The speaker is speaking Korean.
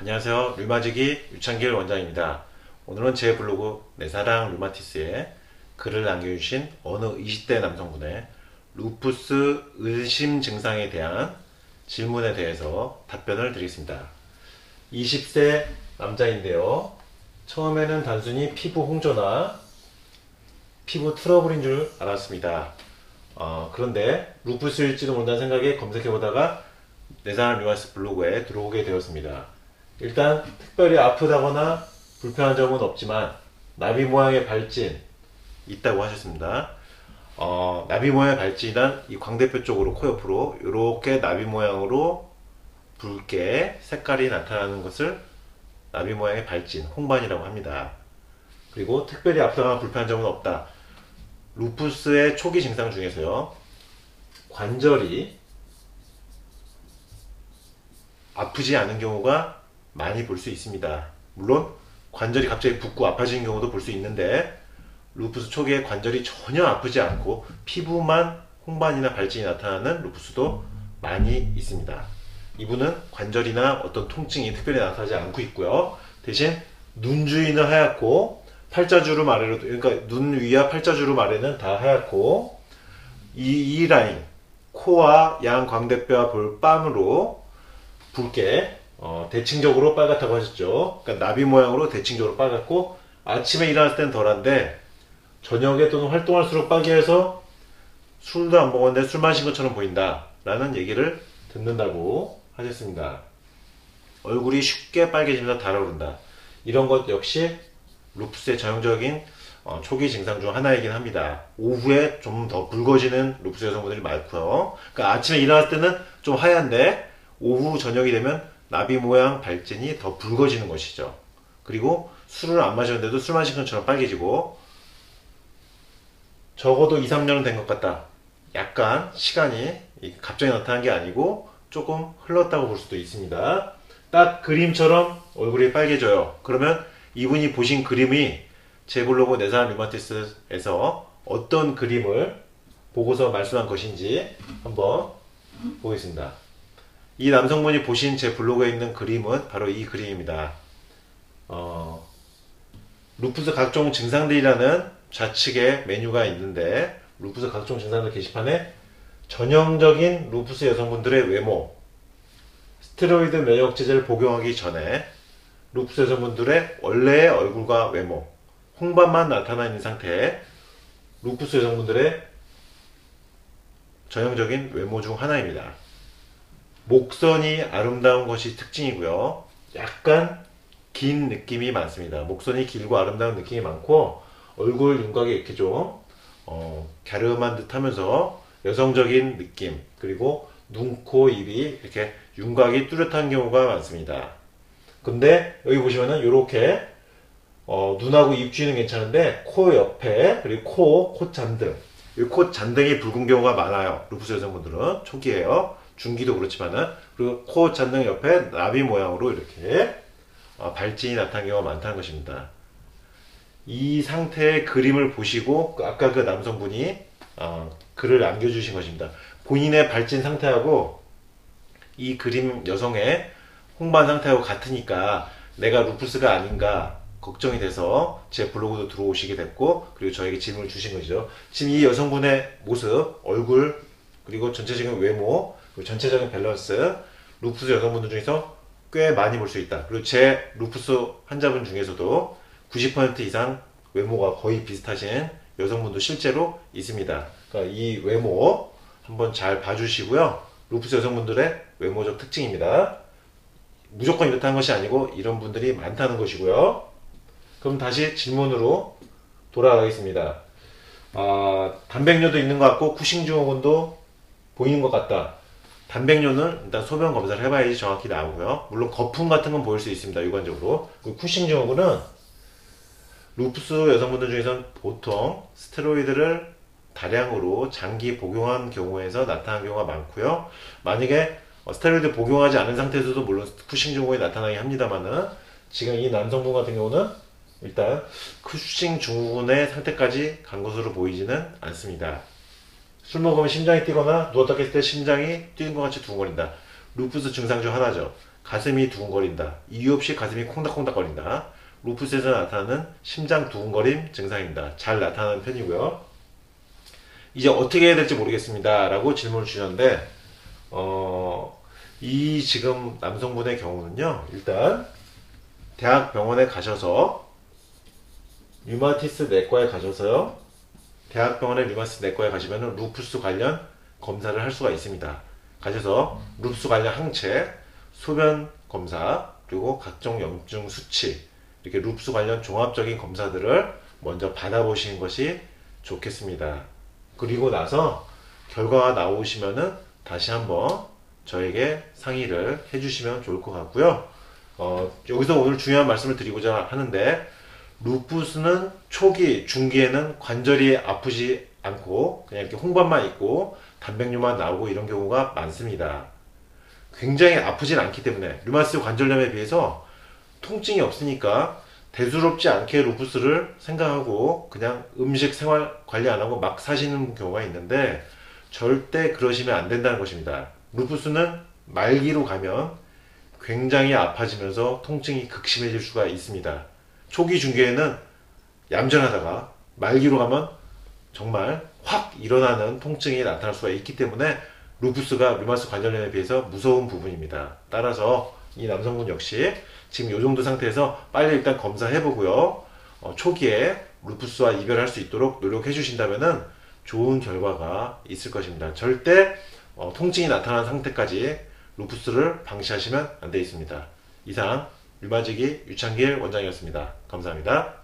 안녕하세요. 류마지기 유창길 원장입니다. 오늘은 제 블로그 내 사랑 류마티스에 글을 남겨주신 어느 20대 남성분의 루푸스 의심 증상에 대한 질문에 대해서 답변을 드리겠습니다. 20세 남자인데요. 처음에는 단순히 피부 홍조나 피부 트러블인 줄 알았습니다. 그런데 루푸스일지도 모른다는 생각에 검색해보다가 내 사랑 류마티스 블로그에 들어오게 되었습니다. 일단 특별히 아프다거나 불편한 점은 없지만 나비 모양의 발진 있다고 하셨습니다. 나비 모양의 발진이란 이 광대뼈 쪽으로 코 옆으로 이렇게 나비 모양으로 붉게 색깔이 나타나는 것을 나비 모양의 발진, 홍반이라고 합니다. 그리고 특별히 아프다거나 불편한 점은 없다. 루푸스의 초기 증상 중에서요, 관절이 아프지 않은 경우가 많이 볼 수 있습니다. 물론 관절이 갑자기 붓고 아파지는 경우도 볼 수 있는데, 루푸스 초기에 관절이 전혀 아프지 않고 피부만 홍반이나 발진이 나타나는 루푸스도 많이 있습니다. 이분은 관절이나 어떤 통증이 특별히 나타나지 않고 있고요. 대신 눈 주위는 하얗고 팔자주름 아래로, 그러니까 눈 위와 팔자주름 아래는 다 하얗고 이 라인, 코와 양 광대뼈와 볼밤으로 붉게 대칭적으로 빨갛다고 하셨죠. 그러니까 나비 모양으로 대칭적으로 빨갛고 아침에 일어났을 때는 덜한데 저녁에 또는 활동할수록 빨개서 술도 안 먹었는데 술 마신 것처럼 보인다 라는 얘기를 듣는다고 하셨습니다. 얼굴이 쉽게 빨개지면서 달아오른다. 이런 것 역시 루푸스의 전형적인 초기 증상 중 하나이긴 합니다. 오후에 좀 더 붉어지는 루푸스 여성분들이 많고요. 그러니까 아침에 일어났을 때는 좀 하얀데 오후 저녁이 되면 나비 모양 발진이 더 붉어지는 것이죠. 그리고 술을 안 마셨는데도 술 마신 것처럼 빨개지고 적어도 2, 3년은 된 것 같다. 약간 시간이 갑자기 나타난 게 아니고 조금 흘렀다고 볼 수도 있습니다. 딱 그림처럼 얼굴이 빨개져요. 그러면 이분이 보신 그림이 제 블로그 내 사랑 류마티스에서 어떤 그림을 보고서 말씀한 것인지 한번 보겠습니다. 이 남성분이 보신 제 블로그에 있는 그림은 바로 이 그림입니다. 루푸스 각종 증상들이라는 좌측에 메뉴가 있는데, 루푸스 각종 증상들 게시판에 전형적인 루푸스 여성분들의 외모, 스테로이드 면역제제를 복용하기 전에 루푸스 여성분들의 원래의 얼굴과 외모, 홍반만 나타나 있는 상태의 루푸스 여성분들의 전형적인 외모 중 하나입니다. 목선이 아름다운 것이 특징이고요. 약간 긴 느낌이 많습니다. 목선이 길고 아름다운 느낌이 많고 얼굴 윤곽이 이렇게 좀 갸름한 듯 하면서 여성적인 느낌, 그리고 눈, 코, 입이 이렇게 윤곽이 뚜렷한 경우가 많습니다. 근데 여기 보시면은 이렇게 눈하고 입 주위는 괜찮은데 코 옆에, 그리고 코 잔등, 이 코 잔등이 붉은 경우가 많아요. 루푸스 여성분들은 초기에요. 중기도 그렇지만은. 그리고 코 잔등 옆에 나비 모양으로 이렇게 발진이 나타난 경우가 많다는 것입니다. 이 상태의 그림을 보시고 아까 그 남성분이 글을 남겨주신 것입니다. 본인의 발진 상태하고 이 그림 여성의 홍반 상태하고 같으니까 내가 루푸스가 아닌가 걱정이 돼서 제 블로그도 들어오시게 됐고, 그리고 저에게 질문을 주신 거죠. 지금 이 여성분의 모습, 얼굴, 그리고 전체적인 외모, 그리고 전체적인 밸런스, 루푸스 여성분들 중에서 꽤 많이 볼 수 있다. 그리고 제 루푸스 환자분 중에서도 90% 이상 외모가 거의 비슷하신 여성분도 실제로 있습니다. 그러니까 이 외모 한번 잘 봐주시고요. 루푸스 여성분들의 외모적 특징입니다. 무조건 이렇다는 것이 아니고 이런 분들이 많다는 것이고요. 그럼 다시 질문으로 돌아가겠습니다. 단백뇨도 있는 것 같고 쿠싱 증후군도 보이는 것 같다. 단백뇨는 일단 소변 검사를 해봐야지 정확히 나오고요. 물론 거품 같은 건 보일 수 있습니다. 유관적으로. 쿠싱 증후군은 루푸스 여성분들 중에서는 보통 스테로이드를 다량으로 장기 복용한 경우에서 나타나는 경우가 많고요. 만약에 스테로이드 복용하지 않은 상태에서도 물론 쿠싱 증후군이 나타나긴 합니다만은, 지금 이 남성분 같은 경우는 일단 쿠싱 증후군의 상태까지 간 것으로 보이지는 않습니다. 술 먹으면 심장이 뛰거나 누웠다 깼을 때 심장이 뛰는 것 같이 두근거린다. 루푸스 증상 중 하나죠. 가슴이 두근거린다. 이유 없이 가슴이 콩닥콩닥거린다. 루푸스에서 나타나는 심장 두근거림 증상입니다. 잘 나타나는 편이고요. 이제 어떻게 해야 될지 모르겠습니다. 라고 질문을 주셨는데, 이 지금 남성분의 경우는요, 일단, 대학병원에 가셔서, 류마티스 내과에 가셔서요, 대학병원의 류마티스 내과에 가시면 루푸스 관련 검사를 할 수가 있습니다. 가셔서 루푸스 관련 항체, 소변 검사, 그리고 각종 염증 수치, 이렇게 루푸스 관련 종합적인 검사들을 먼저 받아보시는 것이 좋겠습니다. 그리고 나서 결과가 나오시면은 다시 한번 저에게 상의를 해주시면 좋을 것 같고요. 여기서 오늘 중요한 말씀을 드리고자 하는데, 루푸스는 초기, 중기에는 관절이 아프지 않고 그냥 이렇게 홍반만 있고 단백뇨만 나오고 이런 경우가 많습니다. 굉장히 아프진 않기 때문에 류마티스 관절염에 비해서 통증이 없으니까 대수롭지 않게 루푸스를 생각하고 그냥 음식 생활 관리 안 하고 막 사시는 경우가 있는데, 절대 그러시면 안 된다는 것입니다. 루푸스는 말기로 가면 굉장히 아파지면서 통증이 극심해질 수가 있습니다. 초기 중기에는 얌전하다가 말기로 가면 정말 확 일어나는 통증이 나타날 수가 있기 때문에 루푸스가 류마티스 관절염에 비해서 무서운 부분입니다. 따라서 이 남성분 역시 지금 이 정도 상태에서 빨리 일단 검사해 보고요. 초기에 루푸스와 이별할 수 있도록 노력해 주신다면은 좋은 결과가 있을 것입니다. 절대 통증이 나타난 상태까지 루푸스를 방치하시면 안 되겠습니다. 이상 류마지기 유창길 원장이었습니다. 감사합니다.